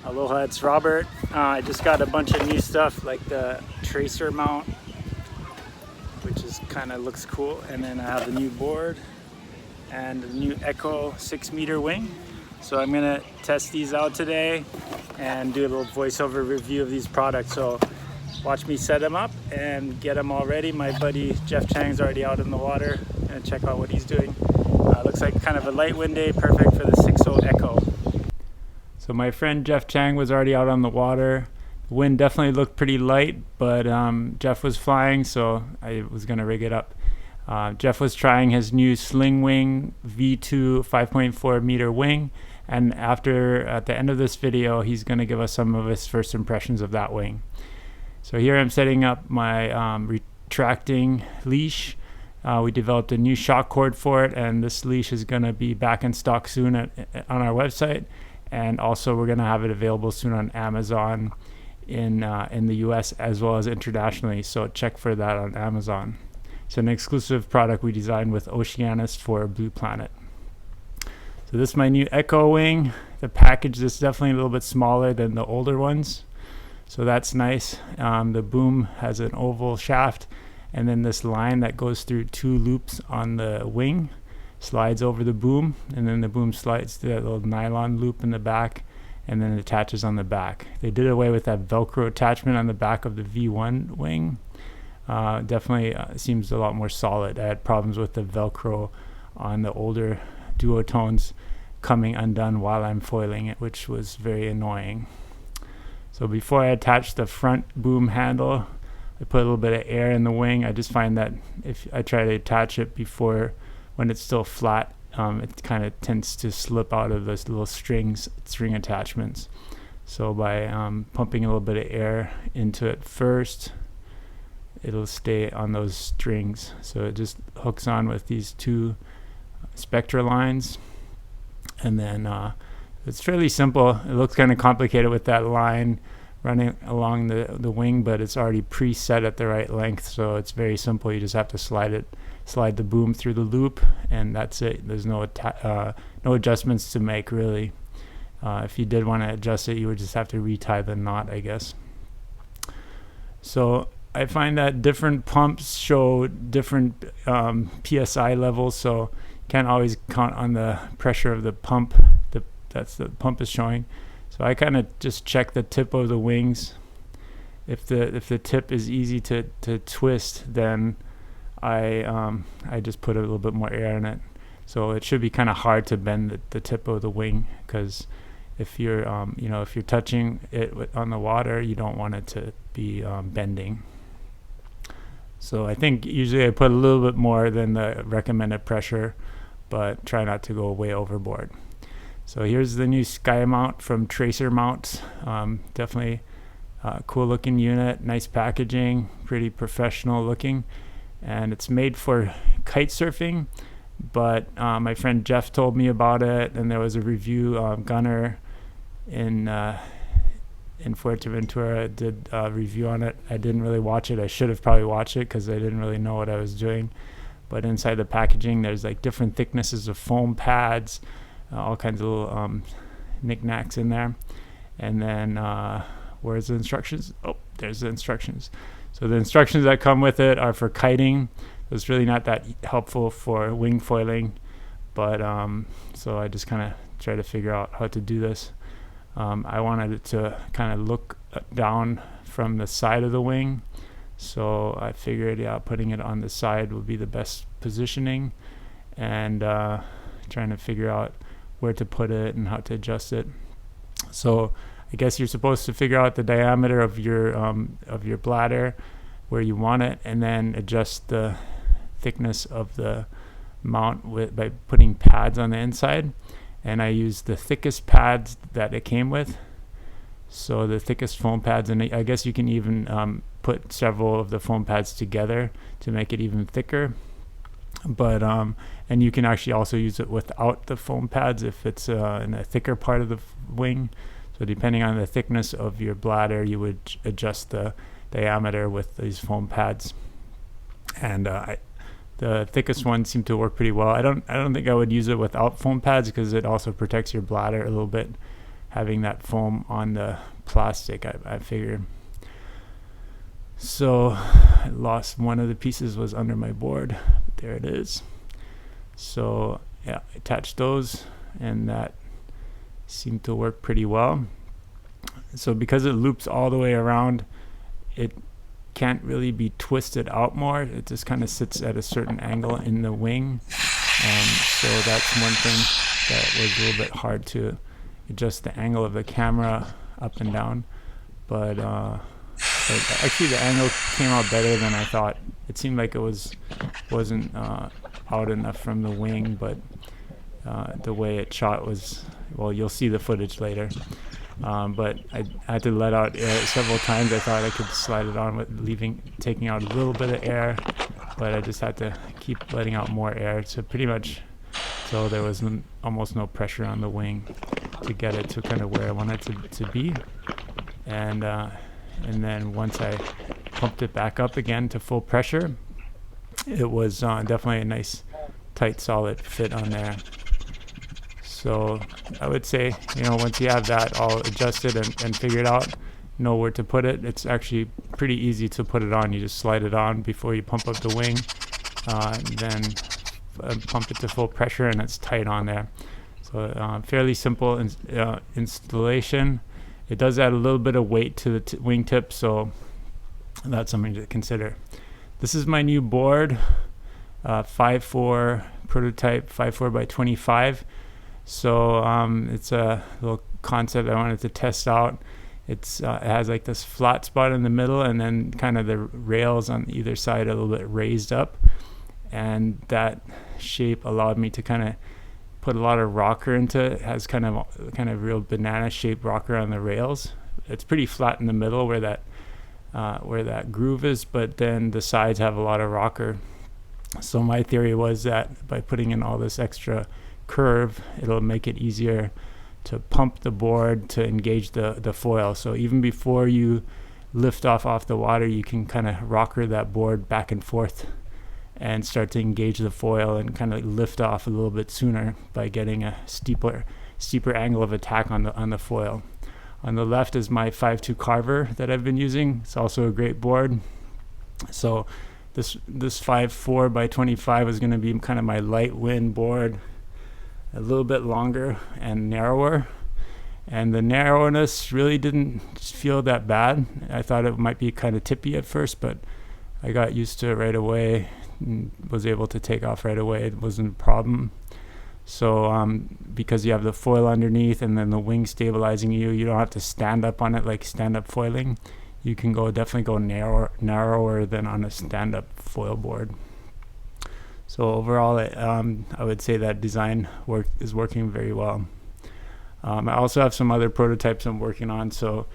Aloha, it's Robert. I just got a bunch of new stuff like the Tracer mount, which is kind of looks cool, and then I have a new board and a new Echo 6-meter wing. So I'm gonna test these out today and do a little voiceover review of these products. So watch me set them up and get them all ready. My buddy Jeff Chang's already out in the water and check out what he's doing. Looks like kind of a light wind day, perfect for the 6.0 Echo. So my friend Jeff Chang was already out on the water. The wind definitely looked pretty light, but Jeff was flying, so I was gonna rig it up. Jeff was trying his new Slingwing V2 5.4 meter wing, and at the end of this video, he's gonna give us some of his first impressions of that wing. So here I'm setting up my retracting leash. We developed a new shock cord for it, and this leash is gonna be back in stock soon on our website. And also we're going to have it available soon on Amazon in the US as well as internationally, so check for that on Amazon. It's an exclusive product we designed with Oceanus for Blue Planet. So this is my new Echo wing. The package is definitely a little bit smaller than the older ones, so that's nice. The boom has an oval shaft, and then this line that goes through 2 loops on the wing slides over the boom, and then the boom slides to that little nylon loop in the back and then it attaches on the back. They did away with that Velcro attachment on the back of the V1 wing. Definitely seems a lot more solid. I had problems with the Velcro on the older Duotones coming undone while I'm foiling it, which was very annoying. So before I attach the front boom handle, I put a little bit of air in the wing. I just find that if I try to attach it before, when it's still flat, it kind of tends to slip out of those little string attachments. So by pumping a little bit of air into it first, it'll stay on those strings. So it just hooks on with these 2 Spectra lines, and then it's fairly simple. It looks kind of complicated with that line running along the wing, but it's already preset at the right length, so it's very simple. You just have to slide the boom through the loop, and that's it. There's no adjustments to make, really. If you did want to adjust it, you would just have to retie the knot, I guess. So I find that different pumps show different PSI levels, so you can't always count on the pressure of the pump that's the pump is showing. So I kind of just check the tip of the wings. If the tip is easy to twist, then I just put a little bit more air in it. So it should be kind of hard to bend the tip of the wing, because if you're if you're touching it on the water, you don't want it to be bending. So I think usually I put a little bit more than the recommended pressure, but try not to go way overboard. So here's the new Skymount from Tracer Mount. Definitely cool looking unit, nice packaging, pretty professional looking, and it's made for kite surfing. But my friend Jeff told me about it, and there was a review. Gunner in Fuerteventura did a review on it. I didn't really watch it. I should have probably watched it because I didn't really know what I was doing. But inside the packaging, there's like different thicknesses of foam pads, all kinds of little knickknacks in there. And then where's the instructions? Oh, there's the instructions. So the instructions that come with it are for kiting. It's really not that helpful for wing foiling, but so I just kind of try to figure out how to do this. I wanted it to kind of look down from the side of the wing, so I figured putting it on the side would be the best positioning, and trying to figure out where to put it and how to adjust it. So I guess you're supposed to figure out the diameter of your bladder, where you want it, and then adjust the thickness of the mount by putting pads on the inside. And I used the thickest pads that it came with, so the thickest foam pads, and I guess you can even put several of the foam pads together to make it even thicker. But and you can actually also use it without the foam pads if it's in a thicker part of the wing. So depending on the thickness of your bladder, you would adjust the diameter with these foam pads. And the thickest ones seem to work pretty well. I don't think I would use it without foam pads, because it also protects your bladder a little bit having that foam on the plastic, I figured. So I lost one of the pieces, was under my board. There it is. So yeah, I attached those, and that seemed to work pretty well. So because it loops all the way around, it can't really be twisted out more. It just kind of sits at a certain angle in the wing. So that's one thing that was a little bit hard to adjust the angle of the camera up and down. But actually the angle came out better than I thought. It seemed like it wasn't out enough from the wing, but the way it shot was, well, you'll see the footage later. But I had to let out air several times. I thought I could slide it on with taking out a little bit of air, but I just had to keep letting out more air. So pretty much, so there was almost no pressure on the wing to get it to kind of where I wanted it to be. And then once I pumped it back up again to full pressure, it was definitely a nice, tight, solid fit on there. So I would say, once you have that all adjusted and figured out, know where to put it, it's actually pretty easy to put it on. You just slide it on before you pump up the wing, then pump it to full pressure, and it's tight on there. So fairly simple installation. It does add a little bit of weight to the wingtip, so that's something to consider. This is my new board, 5.4 prototype, 5.4 by 25. So it's a little concept I wanted to test out. It has like this flat spot in the middle, and then kind of the rails on either side a little bit raised up, and that shape allowed me to kind of put a lot of rocker into it. It has kind of real banana shaped rocker on the rails. It's pretty flat in the middle where that groove is, but then the sides have a lot of rocker. So my theory was that by putting in all this extra curve, it'll make it easier to pump the board to engage the foil. So even before you lift off the water, you can kind of rocker that board back and forth and start to engage the foil and kind of lift off a little bit sooner by getting a steeper angle of attack on the foil. On the left is my 5.2 carver that I've been using. It's also a great board. So this 5.4 by 25 is going to be kind of my light wind board, a little bit longer and narrower, and the narrowness really didn't feel that bad. I thought it might be kind of tippy at first, but I got used to it right away and was able to take off right away. It wasn't a problem. So because you have the foil underneath and then the wing stabilizing you don't have to stand up on it like stand-up foiling. You can definitely go narrower than on a stand-up foil board. So overall, I would say that design is working very well. I also have some other prototypes I'm working on, so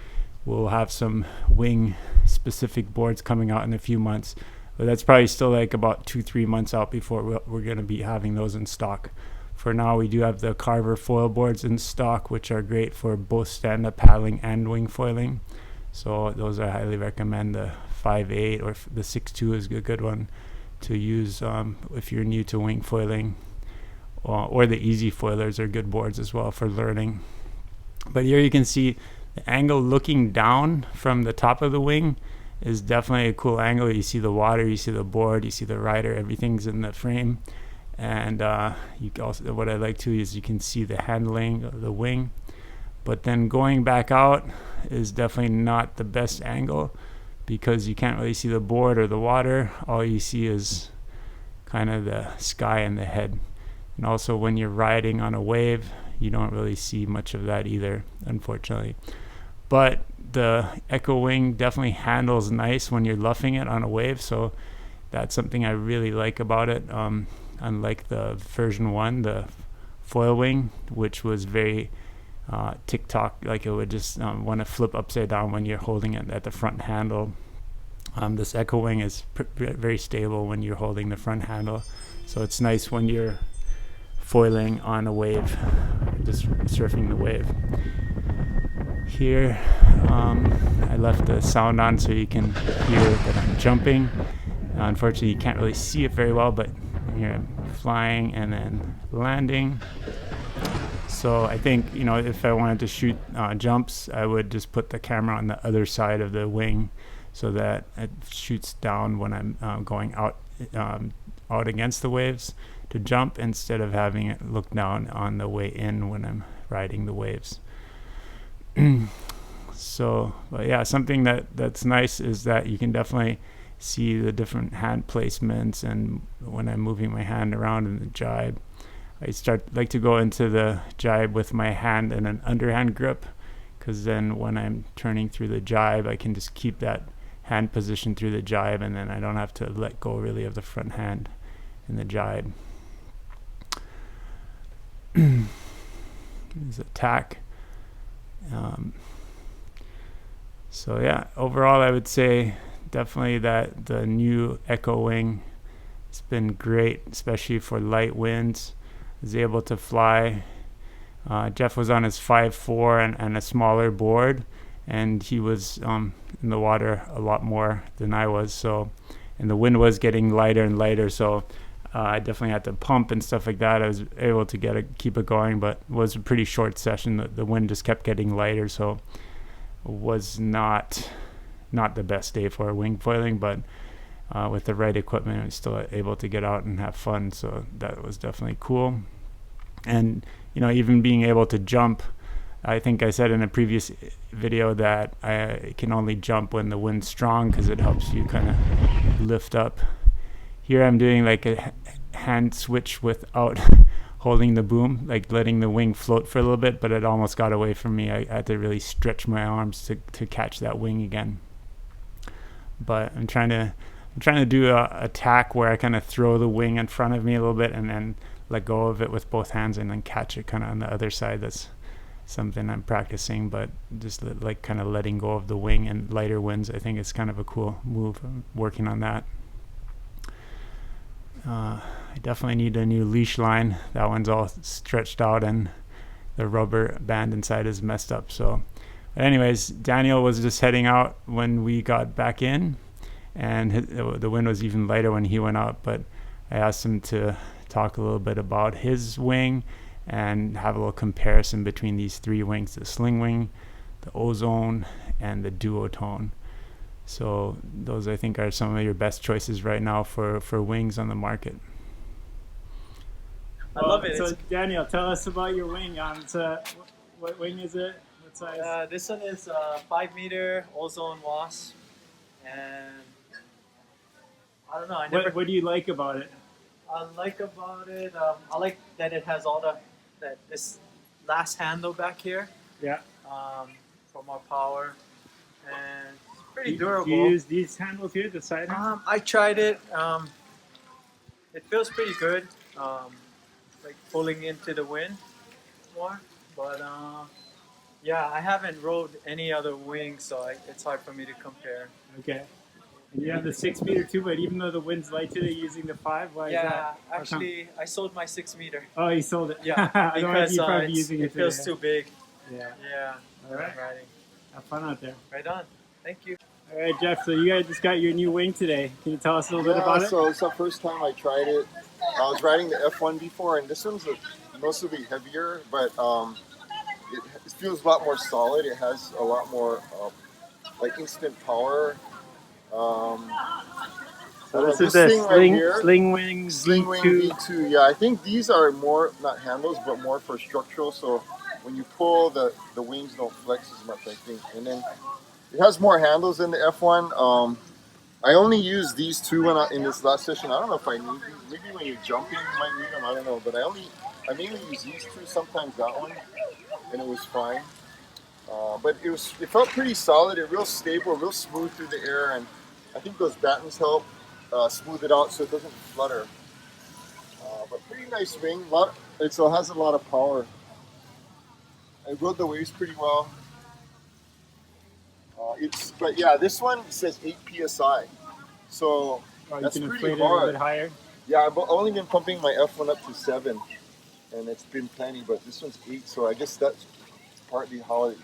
we'll have some wing-specific boards coming out in a few months. But that's probably still like about 2-3 months out before we're going to be having those in stock. For now, we do have the Carver foil boards in stock, which are great for both stand-up paddling and wing foiling. So those I highly recommend. The 5.8 or the 6.2 is a good one to use if you're new to wing foiling, or the easy foilers are good boards as well for learning. But here you can see the angle looking down from the top of the wing is definitely a cool angle. You see the water, you see the board, you see the rider, everything's in the frame. And you also, what I like too is you can see the handling of the wing. But then going back out is definitely not the best angle, because you can't really see the board or the water. All you see is kind of the sky and the head. And also when you're riding on a wave, you don't really see much of that either, unfortunately. But the Echo wing definitely handles nice when you're luffing it on a wave, so that's something I really like about it. Unlike the version 1, the foil wing, which was very tick-tock, like it would just want to flip upside down when you're holding it at the front handle. This Echo wing is very stable when you're holding the front handle, so it's nice when you're foiling on a wave, just surfing the wave. Here I left the sound on so you can hear that I'm jumping. Unfortunately you can't really see it very well, but here I'm flying and then landing. So I think, you know, if I wanted to shoot jumps, I would just put the camera on the other side of the wing so that it shoots down when I'm going out against the waves to jump, instead of having it look down on the way in when I'm riding the waves. So, but yeah, something that's nice is that you can definitely see the different hand placements, and when I'm moving my hand around in the jibe, I like to go into the jibe with my hand in an underhand grip, because then when I'm turning through the jibe, I can just keep that hand position through the jibe, and then I don't have to let go really of the front hand in the jibe. There's a tack. So yeah, overall I would say definitely that the new Echo wing has been great, especially for light winds. I was able to fly. Jeff was on his 5.4 and a smaller board, and he was in the water a lot more than I was. So, and the wind was getting lighter and lighter, so I definitely had to pump and stuff like that. I was able to keep it going, but it was a pretty short session. The wind just kept getting lighter, so it was not the best day for wingfoiling, but with the right equipment, I was still able to get out and have fun. So that was definitely cool. And you know, even being able to jump, I think I said in a previous video that I can only jump when the wind's strong, because it helps you kind of lift up. Here I'm doing like a hand switch without holding the boom, like letting the wing float for a little bit, but it almost got away from me. I had to really stretch my arms to catch that wing again. But I'm trying to do a tack where I kind of throw the wing in front of me a little bit and then let go of it with both hands and then catch it kind of on the other side. That's something I'm practicing, but just like kind of letting go of the wing in lighter winds, I think it's kind of a cool move. I'm working on that. I definitely need a new leash line. That one's all stretched out and the rubber band inside is messed up. So, but anyways, Daniel was just heading out when we got back in, and the wind was even lighter when he went out. But I asked him to talk a little bit about his wing and have a little comparison between these three wings: the Slingwing, the Ozone, and the Duotone. So those, I think, are some of your best choices right now for wings on the market. I love it. So Daniel, tell us about your wing. What wing is it? What size? This one is 5 meter Ozone Wasp, and I don't know. What do you like about it? I like that it has all this last handle back here. Yeah. For more power, and it's pretty durable. Do you use these handles here, the side handles? I tried it. It feels pretty good. Like pulling into the wind more, but yeah, I haven't rode any other wing, so it's hard for me to compare. Okay. And you have the 6 meter too, but even though the wind's light today, using the 5, why is that? Yeah, actually, I sold my 6 meter. Oh, you sold it? Yeah, because it feels too big. Yeah. Yeah. All right. Riding. Have fun out there. Right on. Thank you. All right, Jeff, so you guys just got your new wing today. Can you tell us a little bit about it? So it's the first time I tried it. I was riding the F1 before, and this one's mostly heavier, but it feels a lot more solid. It has a lot more like instant power. So this is the Slingwing V2. Yeah, I think these are more, not handles, but more for structural. So when you pull, the wings don't flex as much, I think. And then it has more handles than the F1. I only used these two in this last session. I don't know if I need these. Maybe when you're jumping, you might need them. I don't know. But I mainly use these two. Sometimes that one, and it was fine. But it felt pretty solid. It real stable, real smooth through the air, and I think those battens help smooth it out so it doesn't flutter. But pretty nice wing. It still has a lot of power. I rode the waves pretty well. But yeah, this one says 8 psi, so that's pretty hard. A little bit higher. Yeah, I've only been pumping my F1 up to 7, and it's been plenty. But this one's 8, so I guess that's partly how it's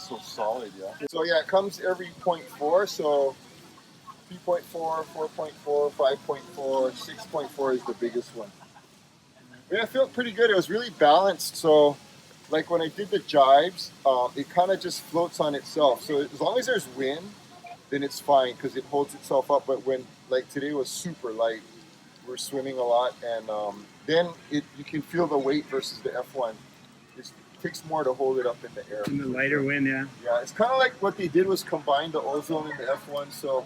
so solid. Yeah. So yeah, it comes every 0.4. So 3.4, 4.4, 5.4, 6.4 is the biggest one. Yeah, I felt pretty good. It was really balanced. So like when I did the jibes, it kind of just floats on itself. So as long as there's wind, then it's fine because it holds itself up. But when, like today was super light, we're swimming a lot, and then you can feel the weight versus the F1. It takes more to hold it up in the air. In the lighter sure. wind, yeah. Yeah, it's kind of like what they did was combine the Ozone and the F1. So,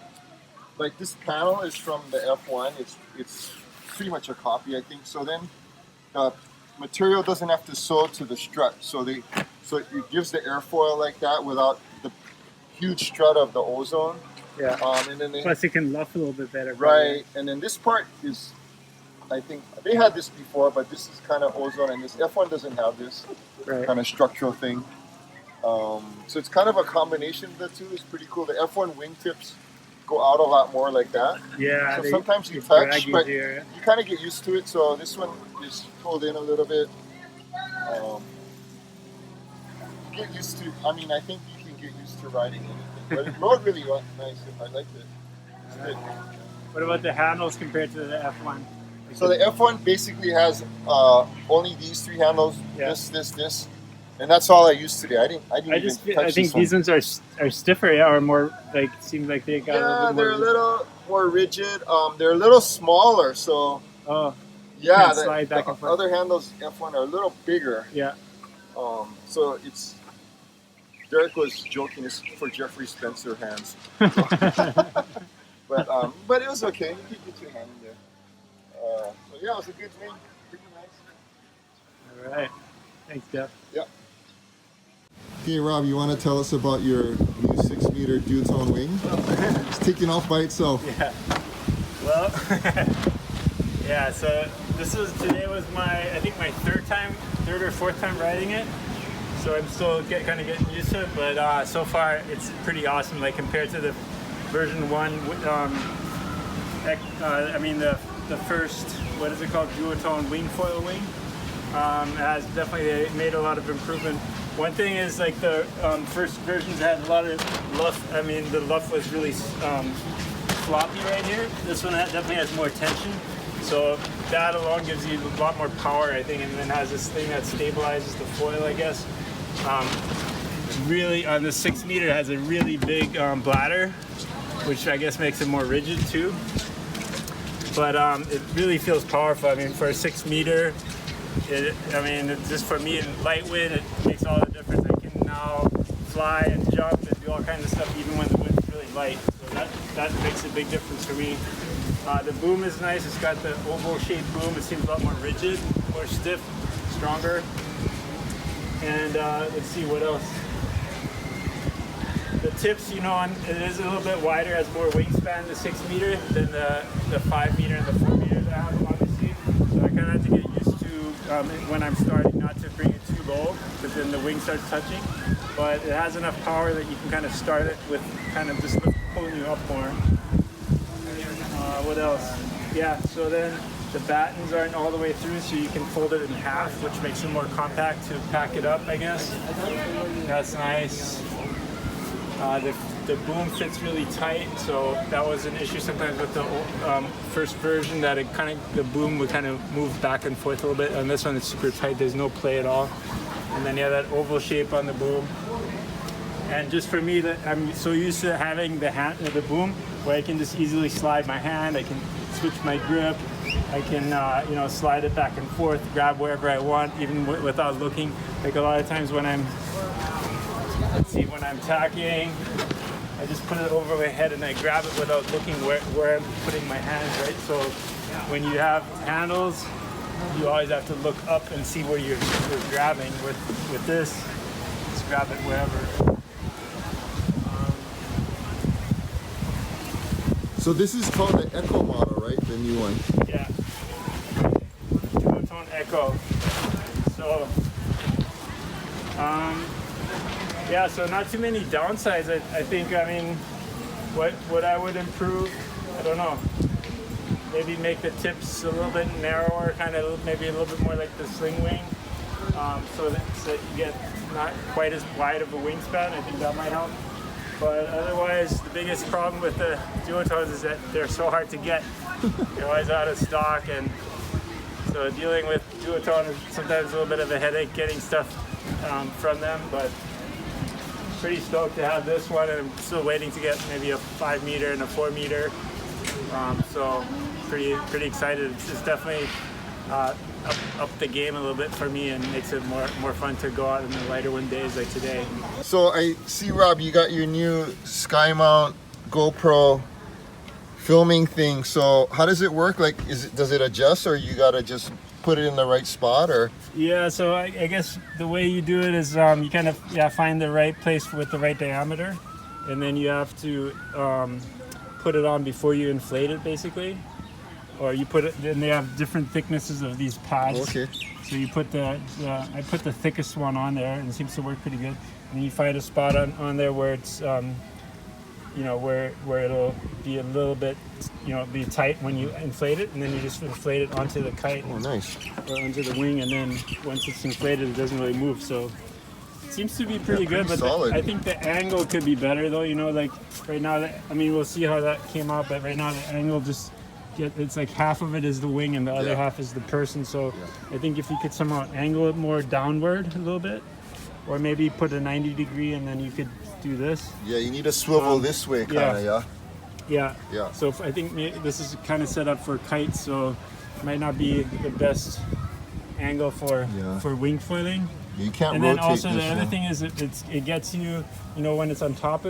like this panel is from the F1. It's pretty much a copy, I think. So then the material doesn't have to sew to the strut. So it gives the airfoil like that without the huge strut of the Ozone. Yeah. And then plus it can luff a little bit better. Right. And then this part is, I think they had this before, but this is kind of Ozone, and this F1 doesn't have this kind of structural thing. So it's kind of a combination of the two. It's pretty cool. The F1 wingtips go out a lot more like that. Yeah. So sometimes you touch, but you kind of get used to it. So this one is pulled in a little bit. Get used to. I mean, I think you can get used to riding anything. But it rode really nice. I liked it. It's good. What about the handles compared to the F1? So the F1 basically has only these three handles. Yeah. This. And that's all I used today. I think these ones are stiffer, yeah, or more like seems like they got a little bit more. They're a little more rigid. They're a little smaller, so yeah. Slide back and forth. Other handles F1 are a little bigger. Yeah. So it's. Derek was joking. It's for Jeffrey Spencer hands. but it was okay. You could get your hand in there. So yeah, it was a good wing. Pretty nice. All right. Thanks, Jeff. Yeah. Okay, Rob, you want to tell us about your new 6-meter Duotone wing? It's taking off by itself. Yeah. Well, yeah. So today was I think my third or fourth time riding it. So I'm still kind of getting used to it, but so far it's pretty awesome. Like compared to the version 1, the first, what is it called, Duotone Wingfoiler wing. Has definitely made a lot of improvement. One thing is like the first versions had a lot of luff. I mean, the luff was really floppy right here. This one definitely has more tension. So that alone gives you a lot more power, I think, and then has this thing that stabilizes the foil, I guess. Really, on the 6-meter, it has a really big bladder, which I guess makes it more rigid too. But it really feels powerful. I mean, for a 6-meter, just for me in light wind, it makes all the difference. I can now fly and jump and do all kinds of stuff, even when the wind's really light. So that makes a big difference for me. The boom is nice. It's got the oval-shaped boom. It seems a lot more rigid, more stiff, stronger. And let's see what else. The tips, it is a little bit wider, has more wingspan, the 6-meter, than the 5-meter and the 4-meter that I have, obviously. So I kind of have to get used to, when I'm starting, not to bring it too low, because then the wing starts touching. But it has enough power that you can kind of start it with kind of just pulling you up more. What else? Yeah, so then the battens aren't all the way through, so you can fold it in half, which makes it more compact to pack it up, I guess. That's nice. The boom fits really tight, so that was an issue sometimes with the first version, that the boom would kind of move back and forth a little bit. On this one, it's super tight. There's no play at all. And then that oval shape on the boom. And just for me, that I'm so used to having the boom, where I can just easily slide my hand. I can switch my grip. I can slide it back and forth, grab wherever I want, even without looking. Like a lot of times when I'm tacking, I just put it over my head and I grab it without looking where I'm putting my hands, right? So when you have handles, you always have to look up and see where you're grabbing. With this, just grab it wherever. So this is called the Echo model, right? The new one. Yeah. Duotone Echo. So, so not too many downsides. I think. I mean, what I would improve, I don't know. Maybe make the tips a little bit narrower, maybe a little bit more like the Slingwing, so that you get not quite as wide of a wingspan. I think that might help. But otherwise, the biggest problem with the Duotones is that they're so hard to get. They're always out of stock, and so dealing with Duotone is sometimes a little bit of a headache getting stuff from them, but pretty stoked to have this one, and I'm still waiting to get maybe a 5 meter and a 4 meter. So pretty excited. It's definitely up the game a little bit for me, and makes it more fun to go out in the lighter wind days like today. So I see, Rob, you got your new Skymount GoPro filming thing. So how does it work? Like, does it adjust, or you gotta just put it in the right spot, or? Yeah, so I guess the way you do it is you kind of find the right place with the right diameter, and then you have to put it on before you inflate it, basically. Or you put it, then they have different thicknesses of these pads. Okay. So you put I put the thickest one on there, and it seems to work pretty good. And you find a spot on there where it's you know, where it'll be a little bit, you know, be tight when you inflate it, and then you just inflate it onto the kite. Oh, nice. Or onto the wing, and then once it's inflated, it doesn't really move. So it seems to be pretty good, but I think the angle could be better, though. You know, like right now, I mean, we'll see how that came out, but right now the angle just it's like half of it is the wing and the other half is the person. So I think if you could somehow angle it more downward a little bit, or maybe put a 90 degree, and then you could do this. Yeah, you need to swivel this way, kind of, Yeah. So I think this is kind of set up for kites, so it might not be the best angle for wingfoiling. You can't and rotate. then also this the other thing is it gets you, you know, when it's on top,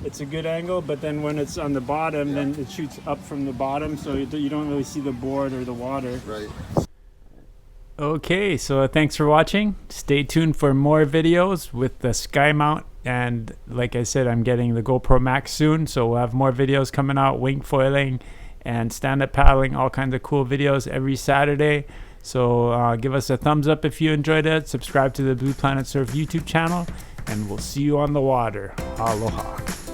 it's a good angle, but then when it's on the bottom, then it shoots up from the bottom, so you don't really see the board or the water. Right. Okay, so thanks for watching. Stay tuned for more videos with the Skymount, and like I said, I'm getting the GoPro Max soon, so we'll have more videos coming out, wingfoiling and stand-up paddling, all kinds of cool videos every Saturday. So give us a thumbs up if you enjoyed it, subscribe to the Blue Planet Surf YouTube channel, and we'll see you on the water. Aloha.